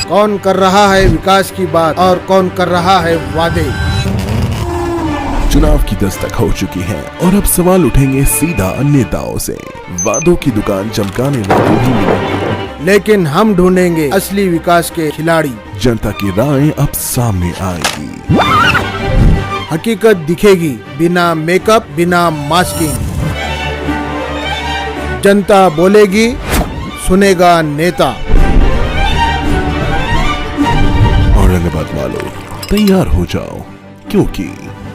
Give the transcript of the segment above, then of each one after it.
कौन कर रहा है विकास की बात और कौन कर रहा है वादे। चुनाव की दस्तक हो चुकी है और अब सवाल उठेंगे सीधा नेताओं से। वादों की दुकान चमकाने वाले भी मिलेंगे, लेकिन हम ढूंढेंगे असली विकास के खिलाड़ी। जनता की राय अब सामने आएगी, हकीकत दिखेगी बिना मेकअप बिना मास्किंग। जनता बोलेगी, सुनेगा नेता। औरंगाबाद वालों तैयार हो जाओ, क्योंकि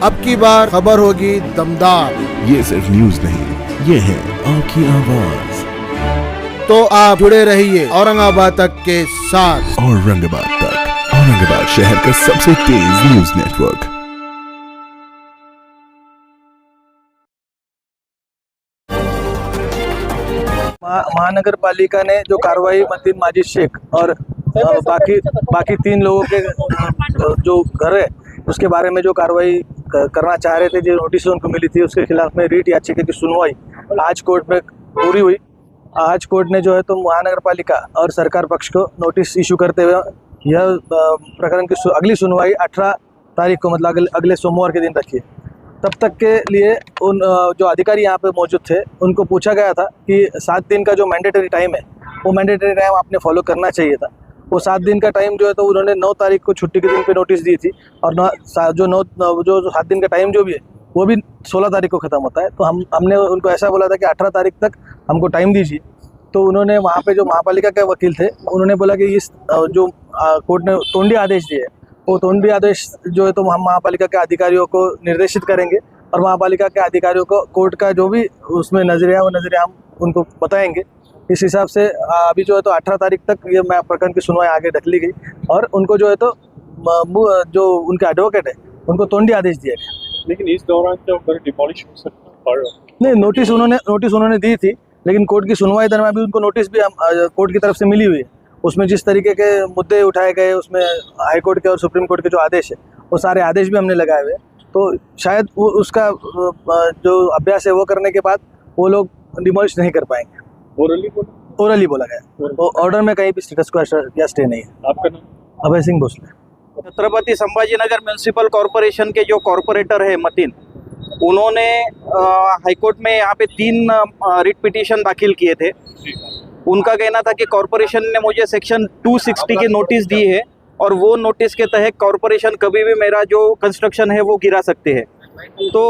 अब की बार खबर होगी दमदार। ये सिर्फ न्यूज नहीं, ये है आपकी आवाज। तो आप जुड़े रहिए औरंगाबाद तक के साथ। औरंगाबाद तक, औरंगाबाद शहर का सबसे तेज न्यूज नेटवर्क। महानगर पालिका ने जो कार्रवाई मतीन माजिद शेख और बाकी 3 लोगों के जो घर है उसके बारे में जो कार्रवाई करना चाह रहे थे, जो नोटिस उनको मिली थी, उसके खिलाफ में रीट याचिका की सुनवाई आज कोर्ट में पूरी हुई। आज कोर्ट ने जो है तो महानगर पालिका और सरकार पक्ष को नोटिस इशू करते हुए यह प्रकरण की अगली सुनवाई 18 तारीख को मतलब अगले सोमवार के दिन रखी है। तब तक के लिए उन जो अधिकारी यहाँ पे मौजूद थे उनको पूछा गया था कि 7 दिन का जो मैंडेटरी टाइम है वो मैंडेटरी टाइम आपने फॉलो करना चाहिए था। वो 7 दिन का टाइम जो है तो उन्होंने 9 तारीख को छुट्टी के दिन पे नोटिस दी थी और जो 7 दिन का टाइम जो भी है वो भी 16 तारीख को ख़त्म होता है। तो हमने उनको ऐसा बोला था कि 18 तारीख तक हमको टाइम दीजिए। तो उन्होंने वहाँ पे जो महापालिका के वकील थे उन्होंने बोला कि इस जो कोर्ट ने तोंडी आदेश दिए वो तोंडी आदेश जो है तो हम महापालिका के अधिकारियों को निर्देशित करेंगे और महापालिका के अधिकारियों को कोर्ट का जो भी उसमें नजरिया वो नजरिया हम उनको बताएंगे। इस हिसाब से अभी जो है तो 18 तारीख तक ये प्रकरण की सुनवाई आगे ढक ली गई और उनको जो है तो जो उनके एडवोकेट है उनको तोंडी आदेश दिया गया। लेकिन इस दौरान तो डिमोलिश हो सकता है। नहीं, नोटिस उन्होंने दी थी, लेकिन कोर्ट की सुनवाई दरमियान भी उनको नोटिस भी कोर्ट की तरफ से मिली हुई है। उसमें जिस तरीके के मुद्दे उठाए गए उसमें हाई कोर्ट के और सुप्रीम कोर्ट के जो आदेश है वो सारे आदेश भी हमने लगाए हुए। तो शायद वो उसका जो अभ्यास है वो करने के बाद वो लोग डिमोलिश नहीं कर पाएंगे। ओरली बोला गया, ऑर्डर में कहीं भी स्टेटस को या स्टे नहीं है। आपका नाम? अभय सिंह भोसले। छत्रपति संभाजीनगर म्यूनिसिपल कॉरपोरेशन के जो कॉरपोरेटर है मतीन, उन्होंने हाईकोर्ट में यहाँ पे 3 रिट पिटीशन दाखिल किए थे। उनका कहना था कि कॉरपोरेशन ने मुझे सेक्शन 260 की नोटिस दी है और वो नोटिस के तहत कॉरपोरेशन कभी भी मेरा जो कंस्ट्रक्शन है वो गिरा सकते हैं। तो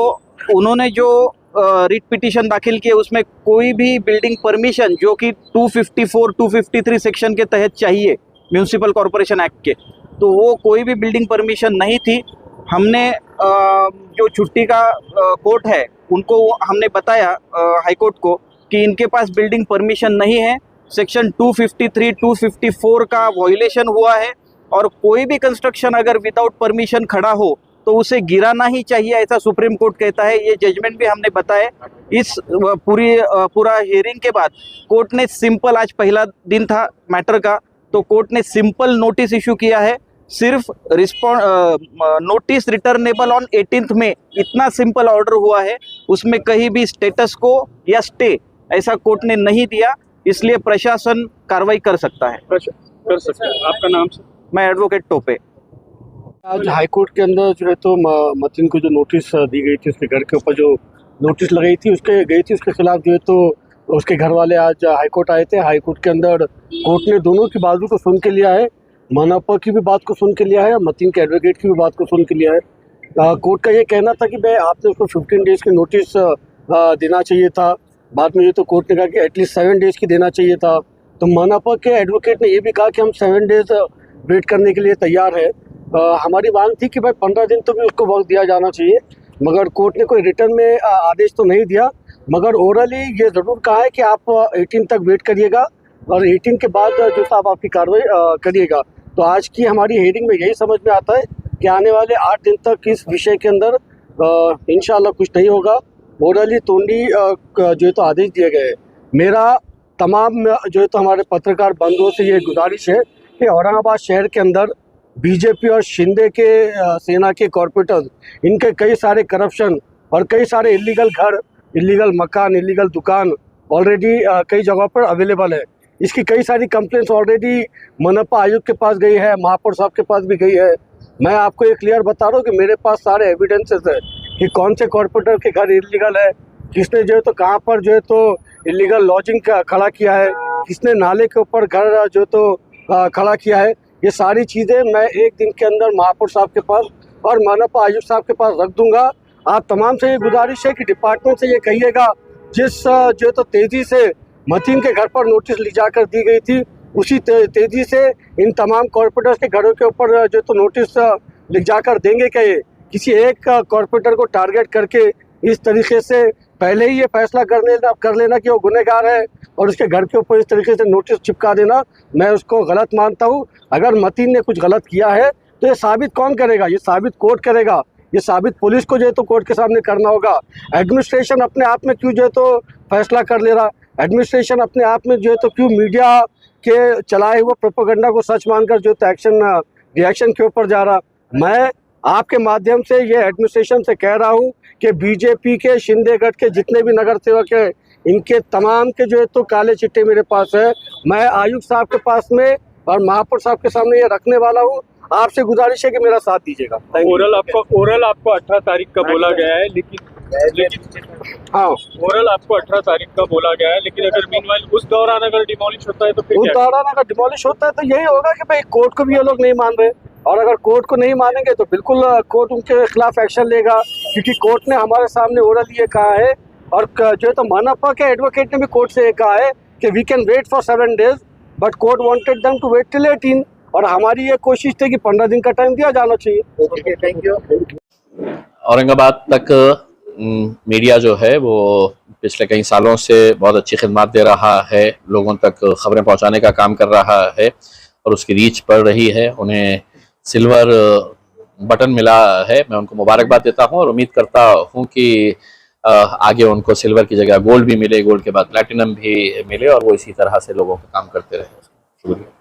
उन्होंने जो रिट पिटीशन दाखिल किए उसमें कोई भी बिल्डिंग परमिशन जो कि 254, 253 सेक्शन के तहत चाहिए म्यूनिसिपल कॉरपोरेशन एक्ट के, तो वो कोई भी बिल्डिंग परमिशन नहीं थी। हमने जो छुट्टी का कोर्ट है उनको हमने बताया हाई कोर्ट को कि इनके पास बिल्डिंग परमिशन नहीं है, सेक्शन 253, 254 का वायलेशन हुआ है और कोई भी कंस्ट्रक्शन अगर विदाउट परमिशन खड़ा हो तो उसे गिराना ही चाहिए, ऐसा सुप्रीम कोर्ट कहता है। ये जजमेंट भी हमने बताया। इस पूरा हियरिंग के बाद कोर्ट ने सिंपल, आज पहला दिन था मैटर का, तो कोर्ट ने सिंपल नोटिस इशू किया है, सिर्फ नोटिस रिटर्नेबल ऑन 18th में, इतना सिंपल ऑर्डर हुआ है। उसमें कहीं भी स्टेटस को या स्टे ऐसा कोर्ट ने नहीं दिया, इसलिए प्रशासन कार्रवाई कर सकता है। आपका नाम सर? मैं एडवोकेट टोपे। आज हाई कोर्ट के अंदर जो है तो मतीन को जो नोटिस दी गई थी, उसके घर के ऊपर जो नोटिस लगाई थी उसके खिलाफ जो है तो उसके घर वाले आज हाई कोर्ट आए थे। हाई कोर्ट के अंदर कोर्ट ने दोनों की बाजू को सुन के लिया है, मानापा की भी बात को सुन के लिया है, मतीन के एडवोकेट की भी बात को सुन के लिया है। कोर्ट का ये कहना था कि भाई आपने उसको 15 डेज़ की नोटिस देना चाहिए था। बाद में ये तो कोर्ट ने कहा कि एटलीस्ट 7 डेज़ की देना चाहिए था। तो मानापा के एडवोकेट ने ये भी कहा कि हम 7 डेज़ वेट करने के लिए तैयार है। हमारी मांग थी कि भाई 15 दिन तो भी उसको वक्त दिया जाना चाहिए, मगर कोर्ट ने कोई रिटर्न में आदेश तो नहीं दिया, मगर ओरली ये ज़रूर कहा है कि आप 18 तक वेट करिएगा और 18 के बाद जो साहब आपकी कार्रवाई करिएगा। तो आज की हमारी हियरिंग में यही समझ में आता है कि आने वाले 8 दिन तक इस विषय के अंदर इंशाल्लाह कुछ नहीं होगा। ओरली तोंडी जो है तो आदेश दिए गए। मेरा तमाम जो है तो हमारे पत्रकार बंधुओं से ये गुजारिश है कि औरंगाबाद शहर के अंदर बीजेपी और शिंदे के सेना के कॉरपोरेटर्स, इनके कई सारे करप्शन और कई सारे इलीगल घर, इलीगल मकान, इलीगल दुकान ऑलरेडी कई जगहों पर अवेलेबल है। इसकी कई सारी कंप्लेंट्स ऑलरेडी मनपा आयुक्त के पास गई है, महापौर साहब के पास भी गई है। मैं आपको ये क्लियर बता रहा हूँ कि मेरे पास सारे एविडेंसेस है कि कौन से कॉर्पोरेटर के घर इलीगल है, किसने जो है तो कहाँ पर जो है तो इलीगल लॉजिंग खड़ा किया है, किसने नाले के ऊपर घर जो तो खड़ा किया है। ये सारी चीज़ें मैं एक दिन के अंदर महापौर साहब के पास और मनपा आयुक्त साहब के पास रख दूंगा। आप तमाम से ये गुजारिश है कि डिपार्टमेंट से ये कहिएगा जिस जो तो तेज़ी से मतीन के घर पर नोटिस ली जाकर दी गई थी, उसी तेज़ी से इन तमाम कॉर्पोरेटर्स के घरों के ऊपर जो तो नोटिस लिख जाकर देंगे। क्या ये किसी एक कॉर्पोरेटर को टारगेट करके इस तरीके से पहले ही ये फैसला कर लेना कि वो गुनहगार है और उसके घर के ऊपर इस तरीके से नोटिस चिपका देना, मैं उसको गलत मानता हूँ। अगर मतीन ने कुछ गलत किया है तो ये साबित कौन करेगा? ये साबित कोर्ट करेगा, ये साबित पुलिस को जो है तो कोर्ट के सामने करना होगा। एडमिनिस्ट्रेशन अपने आप में क्यों जो है तो फैसला कर ले रहा? एडमिनिस्ट्रेशन अपने आप में जो है तो क्यों मीडिया के चलाए हुए प्रोपेगेंडा को सच मानकर जो तो रिएक्शन के ऊपर जा रहा? मैं आपके माध्यम से ये एडमिनिस्ट्रेशन से कह रहा हूँ कि बीजेपी के शिंदेगढ़ के जितने भी नगर सेवक हैं, इनके तमाम के जो है तो काले चिट्टे मेरे पास है। मैं आयुक्त साहब के पास में और महापौर साहब के सामने ये रखने वाला हूँ। आपसे गुजारिश है कि मेरा साथ दीजिएगा। ओरल आपको 18 तारीख का बोला गया है, लेकिन हाँ, ओरल आपको 18 तारीख का बोला गया है, लेकिन अगर मीनवाइल उस दौरान अगर डिमोलिश होता है तो फिर उस दौरान अगर डिमोलिश होता है तो यही होगा कि भाई कोर्ट को भी ये लोग नहीं मान रहे, और अगर कोर्ट को नहीं मानेंगे तो बिल्कुल कोर्ट उनके खिलाफ एक्शन लेगा, क्योंकि कोर्ट ने हमारे सामने ओरल ये कहा है और जो है तो मनपा के एडवोकेट ने भी कोर्ट से ये कहा है कि we can wait for 7 days, but court wanted them to wait till 18, और हमारी ये कोशिश थी कि 15 दिन का टाइम दिया जाना चाहिए। Okay, thank you. औरंगाबाद तक मीडिया जो है वो पिछले कई सालों से बहुत अच्छी खिदमत दे रहा है, लोगों तक खबरें पहुंचाने का काम कर रहा है और उसकी रीच बढ़ रही है। उन्हें सिल्वर बटन मिला है, मैं उनको मुबारकबाद देता हूं और उम्मीद करता हूं कि आगे उनको सिल्वर की जगह गोल्ड भी मिले, गोल्ड के बाद प्लैटिनम भी मिले और वो इसी तरह से लोगों का काम करते रहे। शुक्रिया।